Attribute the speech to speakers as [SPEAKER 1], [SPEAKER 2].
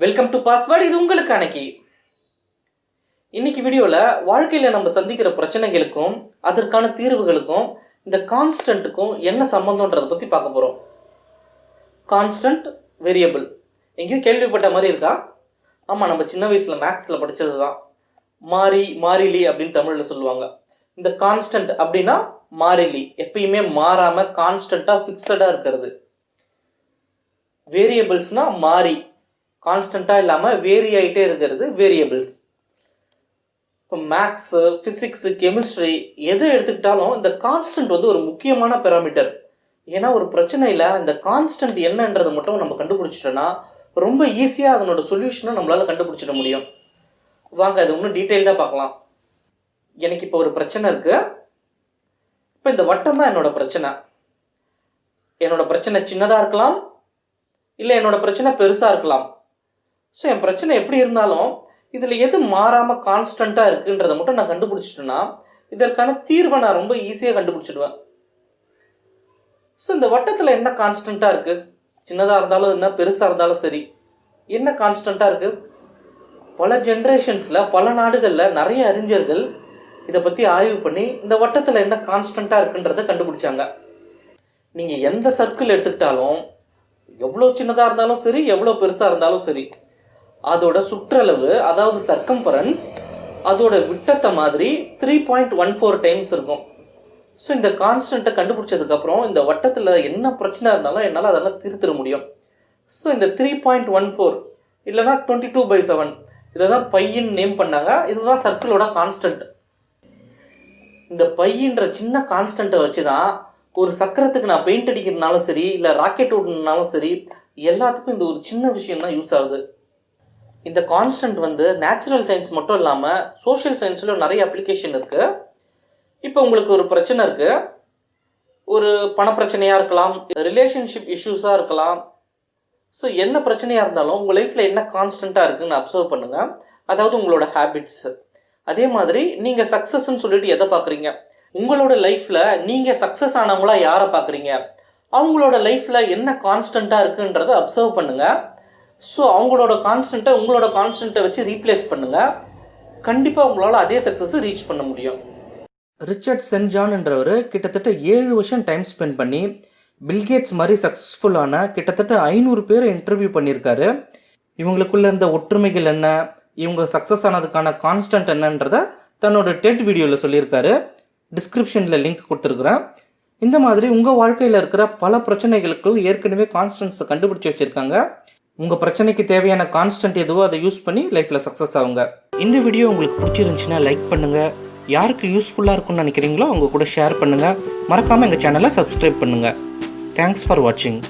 [SPEAKER 1] Welcome to password. இது உங்களுக்கான key. இன்னைக்கு வீடியோவில் வாழ்க்கையில் நம்ம சந்திக்கிற பிரச்சனைகளுக்கும் அதற்கான தீர்வுகளுக்கும் இந்த கான்ஸ்டன்ட்டுக்கும் என்ன சம்பந்தம்ன்றதை பற்றி பார்க்க போகிறோம். கான்ஸ்டன்ட், வேரியபிள் எங்கேயும் கேள்விப்பட்ட மாதிரி இருக்கா? ஆமாம், நம்ம சின்ன வயசில் மேக்ஸில் படித்தது தான். மாறிலி அப்படின்னு தமிழில் சொல்லுவாங்க. இந்த கான்ஸ்டன்ட் அப்படின்னா மாறிலி, எப்பயுமே மாறாமல் கான்ஸ்டண்ட்டாக ஃபிக்ஸடாக இருக்கிறது. வேரியபிள்ஸ்னால் மாறி, கான்ஸ்டண்ட்டாக இல்லாமல் வேரி ஆகிட்டே இருக்கிறது வேரியபிள்ஸ். இப்போ மேக்ஸு, ஃபிசிக்ஸு, கெமிஸ்ட்ரி எதை எடுத்துக்கிட்டாலும் இந்த கான்ஸ்டன்ட் வந்து ஒரு முக்கியமான பெராமீட்டர். ஏன்னா ஒரு பிரச்சனையில் இந்த கான்ஸ்டன்ட் என்னன்றதை மட்டும் நம்ம கண்டுபிடிச்சிட்டோன்னா ரொம்ப ஈஸியாக அதனோட சொல்யூஷனை நம்மளால் கண்டுபிடிச்சிட முடியும். வாங்க அது இன்னும் டீட்டெயில்டாக பார்க்கலாம். எனக்கு இப்போ ஒரு பிரச்சனை இருக்குது. இப்போ இந்த வட்டம் தான் என்னோட பிரச்சனை. என்னோட பிரச்சனை சின்னதாக இருக்கலாம், இல்லை என்னோட பிரச்சனை பெருசாக இருக்கலாம். ஸோ என் பிரச்சனை எப்படி இருந்தாலும் இதில் எது மாறாமல் கான்ஸ்டண்ட்டாக இருக்குன்றதை மட்டும் நான் கண்டுபிடிச்சிட்டேன்னா இதற்கான தீர்வை நான் ரொம்ப ஈஸியாக கண்டுபிடிச்சிடுவேன். ஸோ இந்த வட்டத்தில் என்ன கான்ஸ்டண்ட்டாக இருக்குது? சின்னதாக இருந்தாலும் என்ன, பெருசாக இருந்தாலும் சரி, என்ன கான்ஸ்டண்ட்டாக இருக்குது? பல ஜென்ரேஷன்ஸில் பல நாடுகளில் நிறைய அறிஞர்கள் இதை பற்றி ஆய்வு பண்ணி இந்த வட்டத்தில் என்ன கான்ஸ்டண்ட்டாக இருக்குன்றதை கண்டுபிடிச்சாங்க. நீங்கள் எந்த சர்க்கிள் எடுத்துக்கிட்டாலும் எவ்வளோ சின்னதாக இருந்தாலும் சரி, எவ்வளோ பெருசாக இருந்தாலும் சரி, அதோட சுற்றளவு, அதாவது சர்க்கம்ஃபரன்ஸ், அதோட விட்டத்தை மாதிரி 3.14 டைம்ஸ் இருக்கும். ஸோ இந்த கான்ஸ்டண்ட்டை கண்டுபிடிச்சதுக்கப்புறம் இந்த வட்டத்தில் என்ன பிரச்சனை இருந்தாலும் என்னால் அதெல்லாம் தீர்த்திட முடியும். ஸோ இந்த 3.14 இல்லைனா 22/7 இதை தான் பையின்னு நேம் பண்ணாங்க. இதுதான் சர்க்கிளோட கான்ஸ்டன்ட். இந்த பையின்ற சின்ன கான்ஸ்டண்ட்டை வச்சு தான் ஒரு சக்கரத்துக்கு நான் பெயிண்ட் அடிக்கிறதுனாலும் சரி, இல்லை ராக்கெட் ஓடணுனாலும் சரி, எல்லாத்துக்கும் இந்த ஒரு சின்ன விஷயம் தான் யூஸ் ஆகுது. இந்த கான்ஸ்டன்ட் வந்து நேச்சுரல் சயின்ஸ் மட்டும் இல்லாமல் சோஷியல் சயின்ஸில் நிறைய அப்ளிகேஷன் இருக்குது. இப்போ உங்களுக்கு ஒரு பிரச்சனை இருக்குது, ஒரு பணப்பிரச்சனையாக இருக்கலாம், ரிலேஷன்ஷிப் இஷ்யூஸாக இருக்கலாம். ஸோ என்ன பிரச்சனையாக இருந்தாலும் உங்கள் லைஃப்பில் என்ன கான்ஸ்டண்ட்டாக இருக்குதுன்னு அப்சர்வ் பண்ணுங்கள். அதாவது உங்களோட ஹேபிட்ஸு. அதே மாதிரி நீங்கள் சக்ஸஸ்ன்னு சொல்லிட்டு எதை பார்க்குறீங்க? உங்களோட லைஃப்பில் நீங்கள் சக்ஸஸ் ஆனவங்களா யாரை பார்க்குறீங்க? அவங்களோட லைஃப்பில் என்ன கான்ஸ்டண்ட்டாக இருக்குன்றதை அப்சர்வ் பண்ணுங்கள். ஸோ அவங்களோட கான்ஸ்டண்ட்டை உங்களோட கான்ஸ்டண்ட்டை வச்சு ரீப்ளேஸ் பண்ணுங்கள். கண்டிப்பாக உங்களால் அதே சக்ஸஸை ரீச் பண்ண முடியும். ரிச்சர்ட் சென்ஜான் என்றவர் கிட்டத்தட்ட 7 வருஷம் டைம் ஸ்பெண்ட் பண்ணி பில்கேட்ஸ் மாதிரி சக்ஸஸ்ஃபுல்லான கிட்டத்தட்ட 500 பேரை இன்டர்வியூ பண்ணியிருக்காரு. இவங்களுக்குள்ள இருந்த ஒற்றுமைகள் என்ன, இவங்க சக்ஸஸ் ஆனதுக்கான கான்ஸ்டன்ட் என்னன்றதை தன்னோட டெட் வீடியோவில் சொல்லியிருக்காரு. டிஸ்கிரிப்ஷனில் லிங்க் கொடுத்துருக்குறேன். இந்த மாதிரி உங்கள் வாழ்க்கையில் இருக்கிற பல பிரச்சனைகளுக்கு ஏற்கனவே கான்ஸ்டன்ட்ஸை கண்டுபிடிச்சி வச்சுருக்காங்க. உங்கள் பிரச்சனைக்கு தேவையான கான்ஸ்டன்ட் எதுவோ அதை யூஸ் பண்ணி லைஃப்பில் சக்ஸஸ் ஆகுங்க. இந்த வீடியோ உங்களுக்கு பிடிச்சிருந்துச்சுன்னா லைக் பண்ணுங்கள். யாருக்கு யூஸ்ஃபுல்லாக இருக்கும்னு நினைக்கிறீங்களோ அவங்க கூட ஷேர் பண்ணுங்கள். மறக்காமல் எங்கள் சேனலை சப்ஸ்கிரைப் பண்ணுங்கள். தேங்க்ஸ் ஃபார் வாட்சிங்.